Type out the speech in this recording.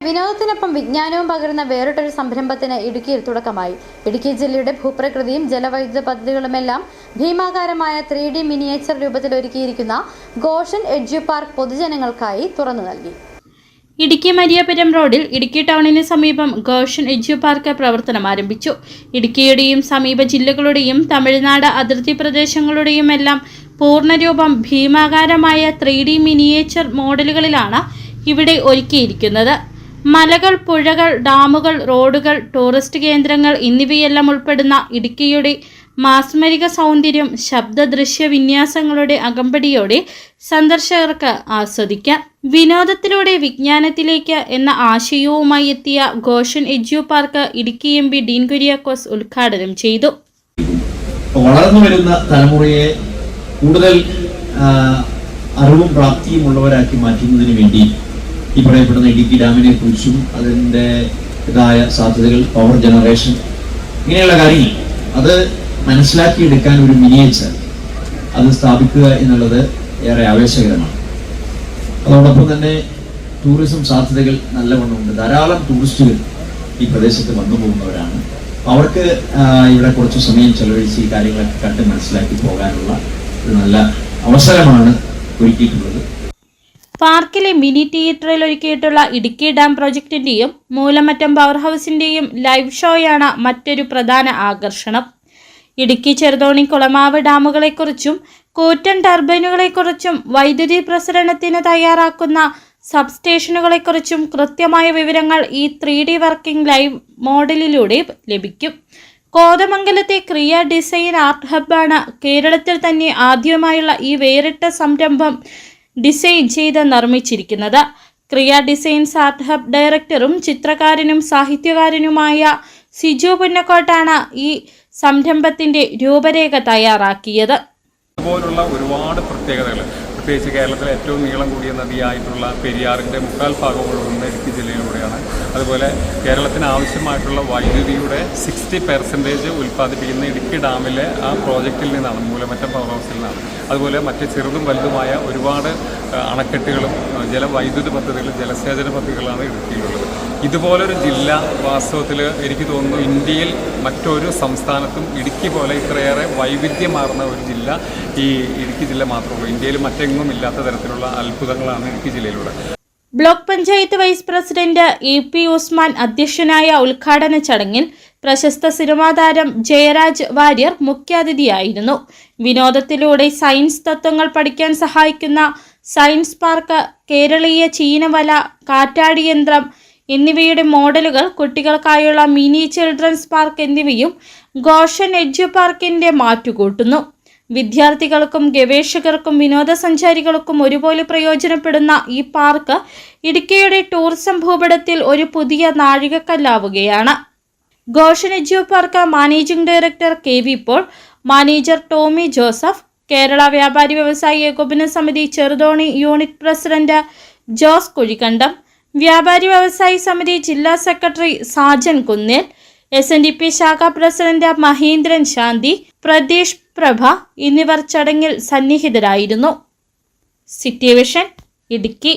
വിനോദത്തിനൊപ്പം വിജ്ഞാനവും പകരുന്ന വേറിട്ടൊരു സംരംഭത്തിന് ഇടുക്കിയിൽ തുടക്കമായി. ഇടുക്കി ജില്ലയുടെ ഭൂപ്രകൃതിയും ജലവൈദ്യുത പദ്ധതികളുമെല്ലാം ഭീമാകാരമായ 3D മിനിയേച്ചർ രൂപത്തിൽ ഒരുക്കിയിരിക്കുന്ന ഗോഷൻ എഡ്യു പാർക്ക് പൊതുജനങ്ങൾക്കായി തുറന്നു നൽകി. ഇടുക്കി മരിയാപുരം റോഡിൽ ഇടുക്കി ടൗണിന് സമീപം ഗോഷൻ എഡ്യു പാർക്ക് പ്രവർത്തനം ആരംഭിച്ചു. ഇടുക്കിയുടെയും സമീപ ജില്ലകളുടെയും തമിഴ്നാട് അതിർത്തി പ്രദേശങ്ങളുടെയും എല്ലാം പൂർണ്ണരൂപം ഭീമാകാരമായ 3D മിനിയേച്ചർ മോഡലുകളിലാണ് ഇവിടെ ഒരുക്കിയിരിക്കുന്നത്. മലകൾ, പുഴകൾ, ഡാമുകൾ, റോഡുകൾ, ടൂറിസ്റ്റ് കേന്ദ്രങ്ങൾ എന്നിവയെല്ലാം ഉൾപ്പെടുന്ന ഇടുക്കിയുടെ മാസ്മരിക സൗന്ദര്യം ശബ്ദദൃശ്യ വിന്യാസങ്ങളുടെ അകമ്പടിയോടെ സന്ദർശകർക്ക് ആസ്വദിക്കാം. വിനോദത്തിലൂടെ വിജ്ഞാനത്തിലേക്ക് എന്ന ആശയവുമായി എത്തിയ Gaussian edu park Idukki MP Dean Kuriakose ഉദ്ഘാടനം ചെയ്തു. വളർന്നു വരുന്ന തലമുറയെ കൂടുതൽ അറിവും പ്രാപ്തിയും ഉള്ളവരാക്കി മാറ്റുന്നതിന് വേണ്ടി ഈ പറയപ്പെടുന്ന ഇടുക്കി ഡാമിനെ കുറിച്ചും അതിൻ്റെതായ സാധ്യതകൾ, പവർ ജനറേഷൻ, ഇങ്ങനെയുള്ള കാര്യങ്ങൾ അത് മനസ്സിലാക്കിയെടുക്കാൻ ഒരു മിനിയേച്ചർ അത് സ്ഥാപിക്കുക എന്നുള്ളത് ഏറെ ആവേശകരമാണ്. അതോടൊപ്പം തന്നെ ടൂറിസം സാധ്യതകൾ നല്ലവണ്ണമുണ്ട്. ധാരാളം ടൂറിസ്റ്റുകൾ ഈ പ്രദേശത്ത് വന്നു പോകുന്നവരാണ്. അവർക്ക് ഇവിടെ കുറച്ച് സമയം ചെലവഴിച്ച് ഈ കാര്യങ്ങളൊക്കെ കണ്ട് മനസ്സിലാക്കി പോകാനുള്ള ഒരു നല്ല അവസരമാണ് ഒരുക്കിയിട്ടുള്ളത്. പാർക്കിലെ മിനി തിയേറ്ററിൽ ഒരുക്കിയിട്ടുള്ള ഇടുക്കി ഡാം പ്രോജക്റ്റിന്റെയും മൂലമറ്റം പവർ ഹൗസിന്റെയും ലൈവ് ഷോയാണ് മറ്റൊരു പ്രധാന ആകർഷണം. ഇടുക്കി ചെറുതോണി കുളമാവ് ഡാമുകളെക്കുറിച്ചും കൂറ്റൻ ടർബൈനുകളെക്കുറിച്ചും വൈദ്യുതി പ്രസരണത്തിന് തയ്യാറാക്കുന്ന സബ്സ്റ്റേഷനുകളെക്കുറിച്ചും കൃത്യമായ വിവരങ്ങൾ ഈ 3D വർക്കിംഗ് ലൈവ് മോഡലിലൂടെ ലഭിക്കും. കോതമംഗലത്തെ ക്രിയ ഡിസൈൻ ആർട്ട് ഹബ്ബാണ് കേരളത്തിൽ തന്നെ ആദ്യമായുള്ള ഈ വേറിട്ട സംരംഭം ഡിസൈൻ ചെയ്ത് നിർമ്മിച്ചിരിക്കുന്നത്. ക്രിയ ഡിസൈൻസ് ആർട്ട് ഹബ് ഡയറക്ടറും ചിത്രകാരനും സാഹിത്യകാരനുമായ സിജു പുന്നക്കോട്ടാണ് ഈ സംരംഭത്തിന്റെ രൂപരേഖ തയ്യാറാക്കിയത്. ഇതുപോലുള്ള ഒരുപാട് പ്രത്യേകതകൾ, പ്രത്യേകിച്ച് കേരളത്തിലെ ഏറ്റവും നീളം കൂടിയ നദിയായിട്ടുള്ള പെരിയാറിൻ്റെ 3/4 ഭാഗം ഒഴുകുന്ന ഇടുക്കി ജില്ലയിലൂടെയാണ്. അതുപോലെ കേരളത്തിന് ആവശ്യമായിട്ടുള്ള വൈദ്യുതിയുടെ 60% ഉൽപ്പാദിപ്പിക്കുന്ന ഇടുക്കി ഡാമിലെ ആ പ്രോജക്റ്റിൽ നിന്നാണ്, മൂലമറ്റം പവർ ഹൗസിൽ നിന്നാണ്. അതുപോലെ മറ്റ് ചെറുതും വലുതുമായ ഒരുപാട് അണക്കെട്ടുകളും ജലവൈദ്യുത പദ്ധതികളും ജലസേചന പദ്ധതികളാണ് ഇടുക്കിയിലുള്ളത്. ഇതുപോലൊരു ജില്ല വാസ്തവത്തിൽ എനിക്ക് തോന്നുന്നു ഇന്ത്യയിൽ മറ്റൊരു സംസ്ഥാനത്തും ഇടുക്കി പോലെ ഇത്രയേറെ വൈവിധ്യമാർന്ന ഒരു ജില്ല ഈ ഇടുക്കി ജില്ല മാത്രമേ ഉള്ളൂ. ഇന്ത്യയിൽ മറ്റെങ്ങും ഇല്ലാത്ത തരത്തിലുള്ള അത്ഭുതങ്ങളാണ് ഇടുക്കി ജില്ലയിലൂടെ. Block panchayat vice president EP Usman അധ്യക്ഷനായ ഉദ്ഘാടന ചടങ്ങിൽ പ്രശസ്ത സിനിമാ താരം ജയരാജ് വാര്യർ മുഖ്യാതിഥിയായിരുന്നു. വിനോദത്തിലൂടെ സയൻസ് തത്വങ്ങൾ പഠിക്കാൻ സഹായിക്കുന്ന സയൻസ് പാർക്ക്, കേരളീയ ചീനവല, കാറ്റാടിയന്ത്രം എന്നിവയുടെ മോഡലുകൾ, കുട്ടികൾക്കായുള്ള മിനി ചിൽഡ്രൻസ് പാർക്ക് എന്നിവയും ഗോഷൻ എഡ്യു പാർക്കിന്റെ മാറ്റുകൂട്ടുന്നു. വിദ്യാർത്ഥികൾക്കും ഗവേഷകർക്കും വിനോദസഞ്ചാരികൾക്കും ഒരുപോലെ പ്രയോജനപ്പെടുന്ന ഈ പാർക്ക് ഇടുക്കിയുടെ ടൂറിസം ഭൂപടത്തിൽ ഒരു പുതിയ നാഴികക്കല്ലാവുകയാണ്. Goshen edu park managing director KV Paul, manager Tomy Joseph, Kerala വ്യാപാരി വ്യവസായി ഏകോപന സമിതി Cheruthoni unit president Jose Kuzhikkandam, വ്യാപാരി വ്യവസായി സമിതി ജില്ലാ സെക്രട്ടറി സാജൻ കുന്നേൽ, SNDP ശാഖാ പ്രസിഡന്റ് മഹേന്ദ്രൻ ശാന്തി, പ്രതീഷ് പ്രഭ എന്നിവർ ചടങ്ങിൽ സന്നിഹിതരായിരുന്നു. City vision, Idukki.